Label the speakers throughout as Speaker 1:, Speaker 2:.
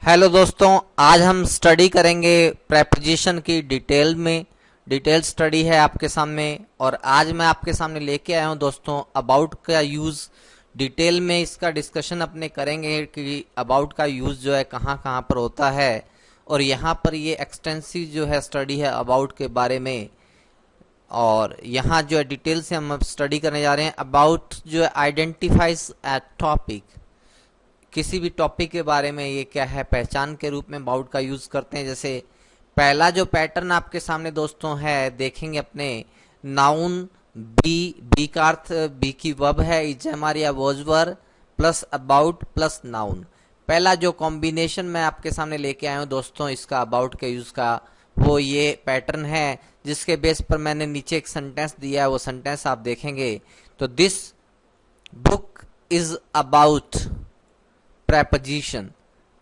Speaker 1: Hello दोस्तों, आज हम स्टडी करेंगे प्रेपोजिशन की डिटेल स्टडी है आपके सामने। और आज मैं आपके सामने लेके आया हूं दोस्तों अबाउट का यूज। डिटेल में इसका डिस्कशन अपने करेंगे कि अबाउट का यूज जो है कहाँ कहाँ पर होता है। और यहाँ पर ये एक्सटेंसिव जो है स्टडी है अबाउट के बारे में। और यहाँ जो है डिटेल से हम अब स्टडी करने जा रहे हैं। अबाउट जो है आइडेंटिफाइज ए टॉपिक, किसी भी टॉपिक के बारे में ये क्या है, पहचान के रूप में अबाउट का यूज करते हैं। जैसे पहला जो पैटर्न आपके सामने दोस्तों है, देखेंगे अपने नाउन बी का अर्थ बी की वर्ब है इज हमारी वॉजवर प्लस अबाउट प्लस नाउन। पहला जो कॉम्बिनेशन मैं आपके सामने लेके आया हूं दोस्तों इसका अबाउट के यूज का, वो ये पैटर्न है, जिसके बेस पर मैंने नीचे एक सेंटेंस दिया है। वो सेंटेंस आप देखेंगे तो this book is about preposition.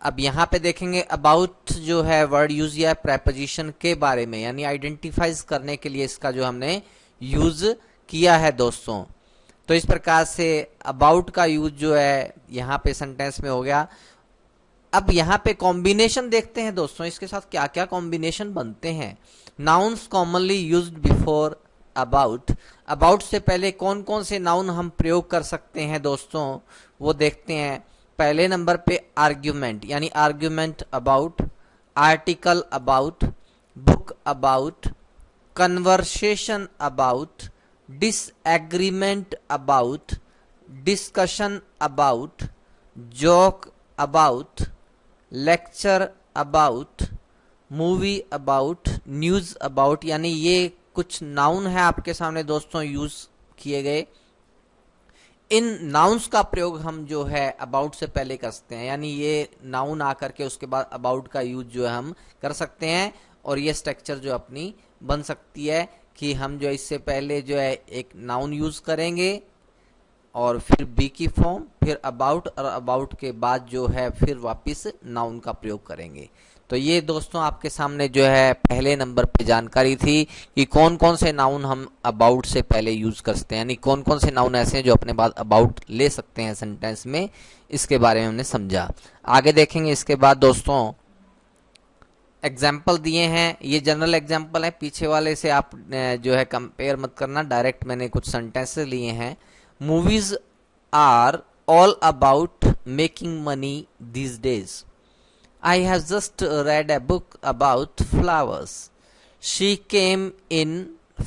Speaker 1: अब यहाँ पे देखेंगे अबाउट जो है वर्ड यूज किया है प्रेपोजिशन के बारे में, यानी आइडेंटिफाइज करने के लिए इसका जो हमने यूज किया है दोस्तों। तो इस प्रकार से अबाउट का यूज जो है यहाँ पे सेंटेंस में हो गया। अब यहाँ पे कॉम्बिनेशन देखते हैं दोस्तों, इसके साथ क्या क्या कॉम्बिनेशन बनते हैं। Nouns commonly used before about, about से पहले कौन कौन से नाउन हम प्रयोग कर सकते हैं दोस्तों, वो देखते हैं। पहले नंबर पे आर्ग्यूमेंट, यानी argument about, article about, book about, conversation about, disagreement about, discussion about, joke about, lecture about, movie about, news about. यानी ये कुछ नाउन है आपके सामने दोस्तों यूज किए गए। इन नाउन्स का प्रयोग हम जो है अबाउट से पहले कर सकते हैं, यानी ये नाउन आकर के उसके बाद अबाउट का यूज जो है हम कर सकते हैं। और ये स्ट्रक्चर जो अपनी बन सकती है कि हम जो इससे पहले जो है एक नाउन यूज करेंगे और फिर बी की फॉर्म, फिर अबाउट, और अबाउट के बाद जो है फिर वापस नाउन का प्रयोग करेंगे। तो ये दोस्तों आपके सामने जो है पहले नंबर पे जानकारी थी कि कौन कौन से नाउन हम अबाउट से पहले यूज कर सकते हैं, यानी कौन कौन से नाउन ऐसे हैं जो अपने बाद अबाउट ले सकते हैं सेंटेंस में। इसके बारे में हमने समझा। आगे देखेंगे इसके बाद दोस्तों एग्जाम्पल दिए हैं। ये जनरल एग्जाम्पल है, पीछे वाले से आप जो है कंपेयर मत करना, डायरेक्ट मैंने कुछ सेंटेंसेस लिए हैं। Movies are all about making money these days. I have just read a book about flowers. She came in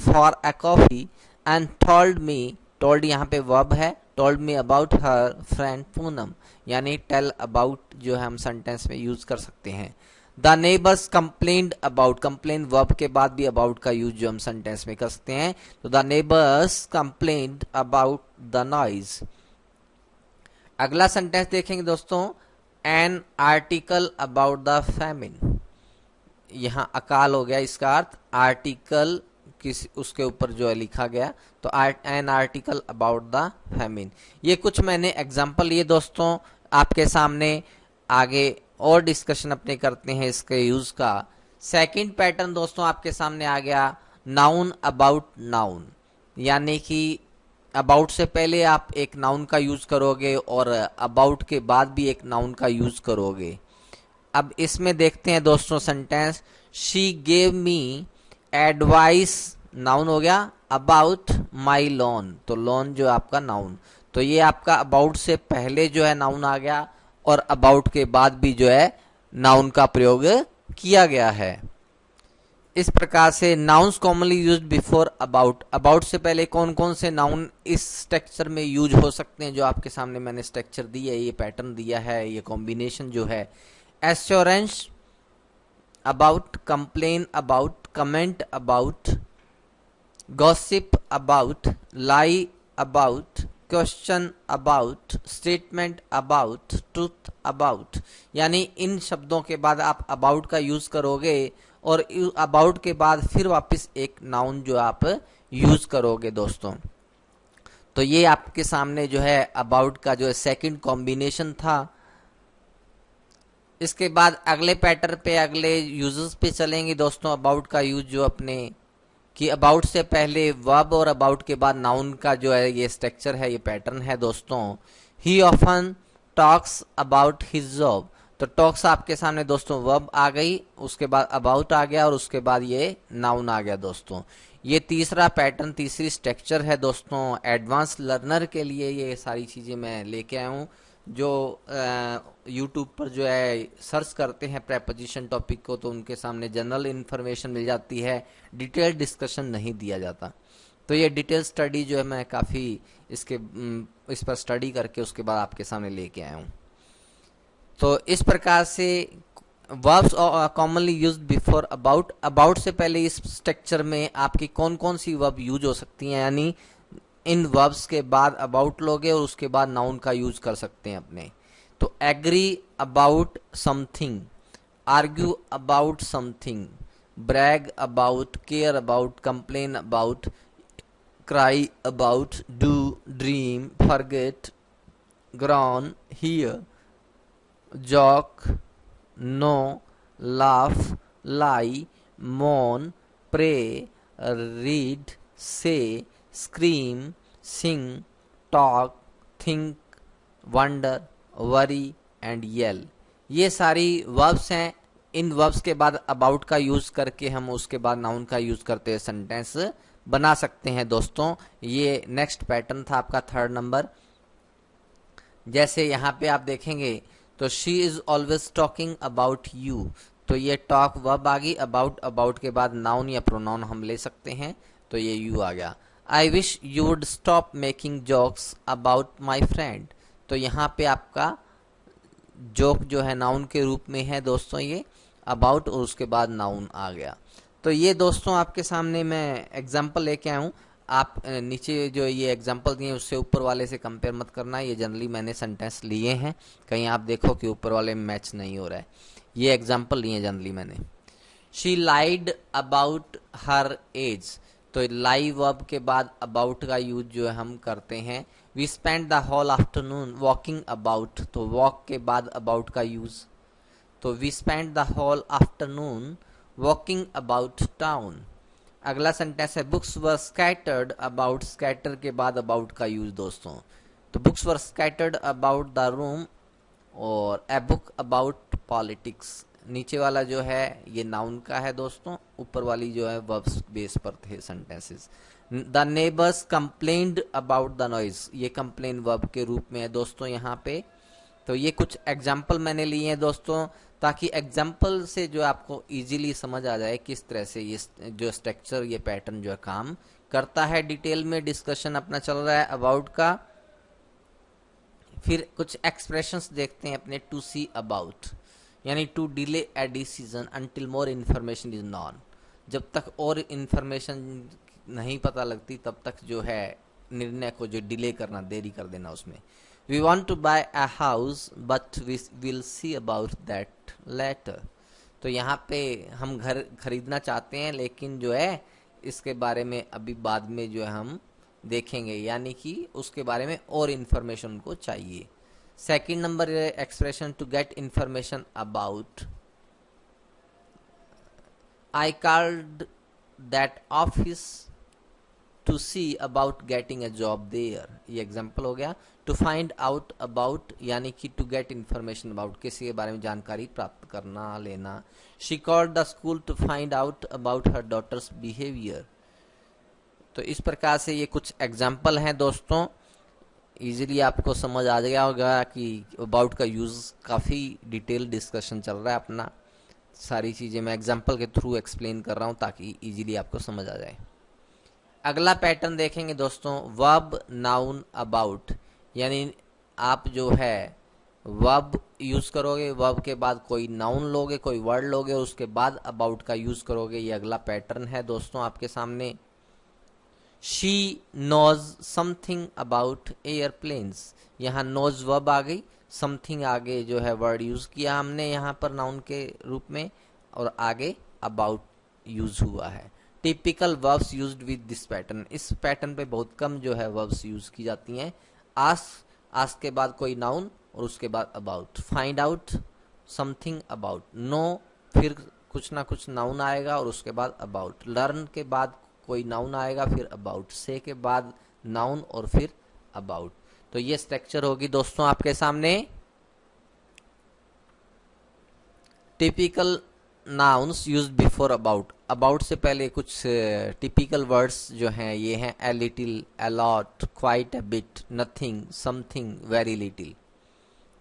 Speaker 1: for a coffee and told यहाँ पे verb है, told me about her friend Poonam, यानी tell about जो है हम sentence में use कर सकते हैं। The neighbors complained about, complain verb के बाद भी about का यूज जो हम सेंटेंस में कर सकते हैं। तो the neighbors complained about the noise। अगला सेंटेंस देखेंगे दोस्तों, an article about the famine. यहाँ अकाल हो गया, इसका अर्थ आर्टिकल किस उसके ऊपर जो है लिखा गया, तो an article about the famine. ये कुछ मैंने एग्जांपल लिए दोस्तों आपके सामने। आगे और डिस्कशन अपने करते हैं इसके यूज का। सेकंड पैटर्न दोस्तों आपके सामने आ गया, नाउन अबाउट नाउन, यानी कि अबाउट से पहले आप एक नाउन का यूज करोगे और अबाउट के बाद भी एक नाउन का यूज करोगे। अब इसमें देखते हैं दोस्तों sentence, she gave me advice, noun हो गया, अबाउट माई लोन, तो लोन जो आपका नाउन। तो ये आपका अबाउट से पहले जो है नाउन आ गया और अबाउट के बाद भी जो है नाउन का प्रयोग किया गया है। इस प्रकार से nouns commonly used before about, about से पहले कौन कौन से नाउन इस स्ट्रक्चर में यूज हो सकते हैं, जो आपके सामने मैंने स्ट्रक्चर दी है, ये पैटर्न दिया है, ये कॉम्बिनेशन जो है। Assurance about, complain about, comment about, gossip about, lie about, question about, statement about, truth about. यानी इन शब्दों के बाद आप अबाउट का यूज करोगे और अबाउट के बाद फिर वापस एक नाउन जो आप यूज करोगे दोस्तों। तो ये आपके सामने जो है अबाउट का जो है सेकंड कॉम्बिनेशन था। इसके बाद अगले पैटर्न पे, अगले यूजेस पे चलेंगे दोस्तों। अबाउट का यूज जो अपने कि अबाउट से पहले वर्ब और अबाउट के बाद नाउन का जो है ये स्ट्रक्चर है, ये पैटर्न है दोस्तों। ही often talks about his job, तो टॉक्स आपके सामने दोस्तों वर्ब आ गई, उसके बाद अबाउट आ गया और उसके बाद ये नाउन आ गया दोस्तों। ये तीसरा पैटर्न, तीसरी स्ट्रक्चर है दोस्तों एडवांस लर्नर के लिए। ये सारी चीजें मैं लेके आया हूँ। जो यूट्यूब पर जो है सर्च करते हैं प्रेपोजिशन टॉपिक को, तो उनके सामने जनरल इन्फॉर्मेशन मिल जाती है, डिटेल डिस्कशन नहीं दिया जाता। तो ये डिटेल स्टडी जो है मैं काफ़ी इस पर स्टडी करके उसके बाद आपके सामने लेके आया हूँ। तो इस प्रकार से verbs commonly used before about, about से पहले इस स्ट्रक्चर में आपकी कौन कौन सी वर्ब यूज हो सकती हैं, यानी इन वर्ब्स के बाद अबाउट लोगे और उसके बाद नाउन का यूज कर सकते हैं अपने। तो agree about something, argue about something, brag about, care about, complain about, cry about, do, dream, forget, groan, hear, joke, know, laugh, lie, mourn, pray, read, say, scream, sing, talk, think, wonder, worry and yell। ये सारी verbs हैं। इन verbs के बाद about का use करके हम उसके बाद नाउन का यूज करते हैं सेंटेंस बना सकते हैं दोस्तों। ये नेक्स्ट पैटर्न था आपका थर्ड नंबर। जैसे यहाँ पे आप देखेंगे तो she is always talking about you, तो ये टॉक वर्ब आ गई। अबाउट के बाद नाउन या प्रोनाउन हम ले सकते हैं, तो ये यू आ गया। I wish you would stop making jokes about my friend, तो यहाँ पे आपका जोक जो है नाउन के रूप में है दोस्तों ये अबाउट, और उसके बाद नाउन आ गया। तो ये दोस्तों आपके सामने मैं एग्जाम्पल लेके आया हूँ। आप नीचे जो ये एग्जाम्पल दिए उससे ऊपर वाले से कंपेयर मत करना। ये जनरली मैंने सेंटेंस लिए हैं, कहीं आप देखो कि ऊपर वाले में मैच नहीं हो रहा है। ये एग्जाम्पल लिए जनरली मैंने। She lied about her age, तो लाई वर्ब के बाद अबाउट का यूज जो है हम करते हैं। We spend the whole afternoon walking about, तो वॉक के बाद अबाउट का यूज। तो we spend the whole afternoon walking about town. अगला सेंटेंस है books were scattered about, scatter के बाद अबाउट का यूज दोस्तों। तो books were scattered about the room, और ए बुक अबाउट पॉलिटिक्स। नीचे वाला जो है ये नाउन का है दोस्तों, ऊपर वाली जो है वर्ब्स बेस पर थे sentences. The neighbours complained about the noise, ये कंप्लेन वर्ब के रूप में है दोस्तों यहाँ पे। तो ये कुछ एग्जाम्पल मैंने लिए हैं दोस्तों, ताकि एग्जाम्पल से जो आपको इजीली समझ आ जाए किस तरह से ये जो स्ट्रक्चर, ये पैटर्न जो है काम करता है। डिटेल में डिस्कशन अपना चल रहा है अबाउट का। फिर कुछ एक्सप्रेशंस देखते हैं अपने। टू सी अबाउट, यानी to delay a decision until more information is known, जब तक और इन्फॉर्मेशन नहीं पता लगती तब तक जो है निर्णय को जो डिले करना, देरी कर देना उसमें। We want to buy a house but we will see about that later, तो यहाँ पे हम घर खरीदना चाहते हैं लेकिन जो है इसके बारे में अभी बाद में जो है हम देखेंगे, यानी कि उसके बारे में और इन्फॉर्मेशन उनको चाहिए। Second number expression to get information about, I called that office to see about getting a job there, ये एग्जाम्पल हो गया। टू फाइंड आउट अबाउट, यानी कि टू गेट इन्फॉर्मेशन अबाउट, किसी के बारे में जानकारी प्राप्त करना, लेना। She called the school to find out about her daughter's behaviour. तो इस प्रकार से ये कुछ एग्जाम्पल हैं दोस्तों। इजीली आपको समझ आ गया होगा कि अबाउट का यूज काफ़ी डिटेल डिस्कशन चल रहा है अपना। सारी चीज़ें मैं एग्जाम्पल के थ्रू एक्सप्लेन कर रहा हूँ ताकि इजीली आपको समझ आ जाए। अगला पैटर्न देखेंगे दोस्तों, वर्ब नाउन अबाउट, यानी आप जो है वर्ब यूज करोगे, वर्ब के बाद कोई नाउन लोगे, कोई वर्ड लोगे और उसके बाद अबाउट का यूज करोगे। ये अगला पैटर्न है दोस्तों आपके सामने। She knows something about airplanes, यहाँ नोज वर्ब आ गई, समथिंग आगे जो है वर्ड यूज किया हमने यहाँ पर नाउन के रूप में, और आगे अबाउट यूज हुआ है। Typical verbs used with this pattern, इस पैटर्न पे बहुत कम जो है वर्ब्स यूज की जाती हैं। आस्क के बाद कोई नाउन और उसके बाद about. Find out something about, know फिर कुछ ना कुछ नाउन आएगा और उसके बाद अबाउट। लर्न के बाद कोई नाउन आएगा फिर अबाउट। से के बाद नाउन और फिर अबाउट। तो ये स्ट्रक्चर होगी दोस्तों आपके सामने। Typical nouns used before about, about से पहले कुछ टिपिकल वर्ड्स जो हैं ये हैं a little, a lot, quite a bit, nothing, something, very little।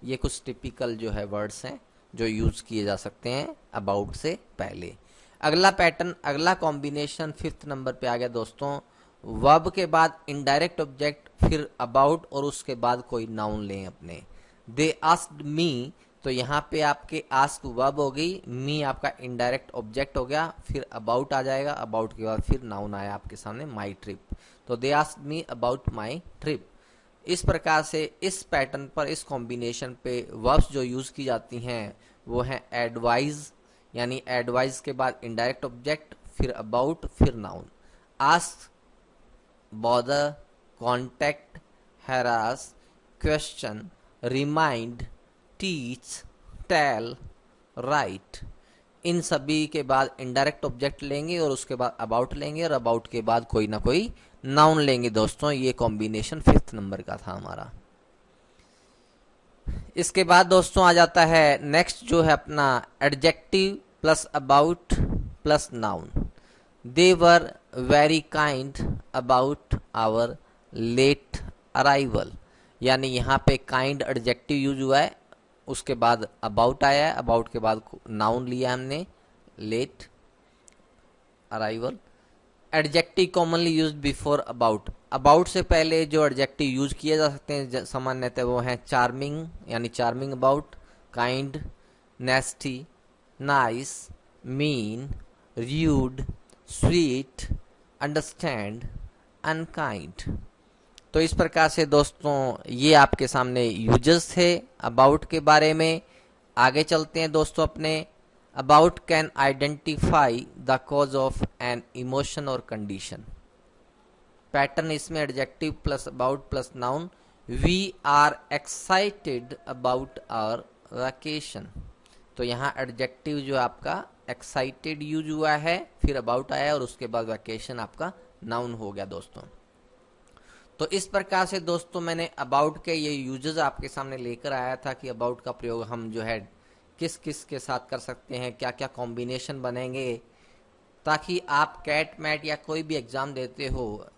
Speaker 1: ये कुछ टिपिकल जो है वर्ड्स हैं जो यूज किए जा सकते हैं अबाउट से पहले। अगला पैटर्न, अगला कॉम्बिनेशन 5th नंबर पे आ गया दोस्तों। वर्ब के बाद इनडायरेक्ट ऑब्जेक्ट, फिर अबाउट और उसके बाद कोई नाउन लें अपने। दे आस्क्ड मी, तो यहाँ पे आपके आस्क वर्ब हो गई, मी आपका इनडायरेक्ट ऑब्जेक्ट हो गया, फिर अबाउट आ जाएगा, अबाउट के बाद फिर नाउन आया आपके सामने माई ट्रिप। तो they asked me about my trip. इस प्रकार से इस पैटर्न पर, इस कॉम्बिनेशन पे वर्ब्स जो यूज की जाती हैं वो है एडवाइज, यानी एडवाइज के बाद इनडायरेक्ट ऑब्जेक्ट, फिर अबाउट, फिर noun. Ask, bother, contact, harass, question, remind, teach, tell, write, इन सभी के बाद इनडायरेक्ट ऑब्जेक्ट लेंगे और उसके बाद अबाउट लेंगे और अबाउट के बाद कोई ना कोई नाउन लेंगे दोस्तों। ये कॉम्बिनेशन 5th नंबर का था हमारा। इसके बाद दोस्तों आ जाता है नेक्स्ट जो है अपना adjective plus about plus noun. They were very kind about our late arrival, यानी यहाँ पे काइंड एडजेक्टिव यूज हुआ है, उसके बाद अबाउट आया है, अबाउट के बाद नाउन लिया हमने late arrival. Adjective commonly use before about, about से पहले जो एडजेक्टिव यूज किए जा सकते हैं सामान्यतः वो हैं चार्मिंग, यानी charming about, kind, nasty, nice, mean, rude, sweet, understand, unkind. तो इस प्रकार से दोस्तों ये आपके सामने यूजेस थे अबाउट के बारे में। आगे चलते हैं दोस्तों अपने। About can identify the cause of an emotion और कंडीशन। पैटर्न इसमें adjective plus about plus noun. We are excited about our vacation, तो यहाँ एडजेक्टिव जो आपका एक्साइटेड यूज हुआ है, फिर अबाउट आया और उसके बाद वैकेशन आपका नाउन हो गया दोस्तों। तो इस प्रकार से दोस्तों मैंने अबाउट के ये यूजेस आपके सामने लेकर आया था कि अबाउट का प्रयोग हम जो है किस किस के साथ कर सकते हैं, क्या क्या कॉम्बिनेशन बनेंगे, ताकि आप कैट मैट या कोई भी एग्जाम देते हो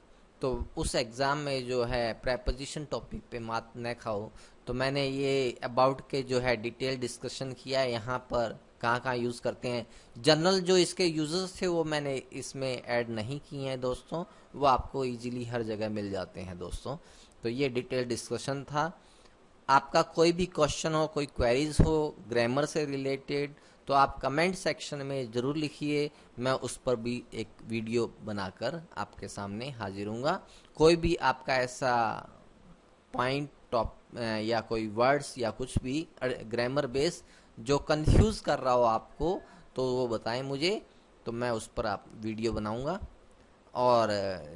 Speaker 1: तो उस एग्जाम में जो है प्रेपोजिशन टॉपिक पे मात न खाओ। तो मैंने ये अबाउट के जो है डिटेल डिस्कशन किया है, यहाँ पर कहाँ कहाँ यूज़ करते हैं। जनरल जो इसके यूजर्स थे वो मैंने इसमें ऐड नहीं किए हैं दोस्तों, वो आपको इजीली हर जगह मिल जाते हैं दोस्तों। तो ये डिटेल डिस्कशन था। आपका कोई भी क्वेश्चन हो, कोई क्वेरीज हो ग्रामर से रिलेटेड, तो आप कमेंट सेक्शन में ज़रूर लिखिए, मैं उस पर भी एक वीडियो बनाकर आपके सामने हाजिर हूँगा। कोई भी आपका ऐसा पॉइंट टॉप या कोई वर्ड्स या कुछ भी ग्रामर बेस जो कंफ्यूज कर रहा हो आपको, तो वो बताएं मुझे, तो मैं उस पर आप वीडियो बनाऊंगा। और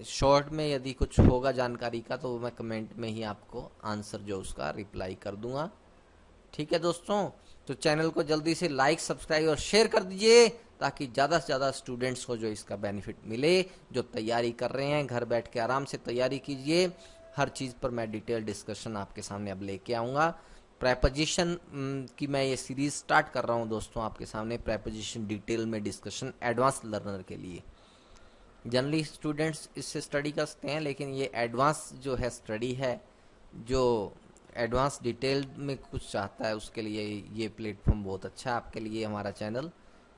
Speaker 1: शॉर्ट में यदि कुछ होगा जानकारी का तो मैं कमेंट में ही आपको आंसर जो उसका रिप्लाई कर दूंगा। ठीक है दोस्तों, तो चैनल को जल्दी से लाइक, सब्सक्राइब और शेयर कर दीजिए ताकि ज़्यादा से ज़्यादा स्टूडेंट्स को जो इसका बेनिफिट मिले, जो तैयारी कर रहे हैं घर बैठ के आराम से तैयारी कीजिए। हर चीज़ पर मैं डिटेल डिस्कशन आपके सामने अब लेके आऊँगा। प्रेपोजिशन की मैं ये सीरीज स्टार्ट कर रहा हूँ दोस्तों आपके सामने, प्रेपोजिशन डिटेल में डिस्कशन एडवांस लर्नर के लिए। जनरली स्टूडेंट्स इससे स्टडी कर सकते हैं, लेकिन ये एडवांस जो है स्टडी है, जो एडवांस डिटेल में कुछ चाहता है उसके लिए ये प्लेटफॉर्म बहुत अच्छा है आपके लिए। हमारा चैनल,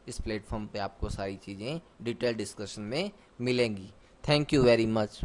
Speaker 1: इस प्लेटफॉर्म पे आपको सारी चीज़ें डिटेल डिस्कशन में मिलेंगी। Thank you very much.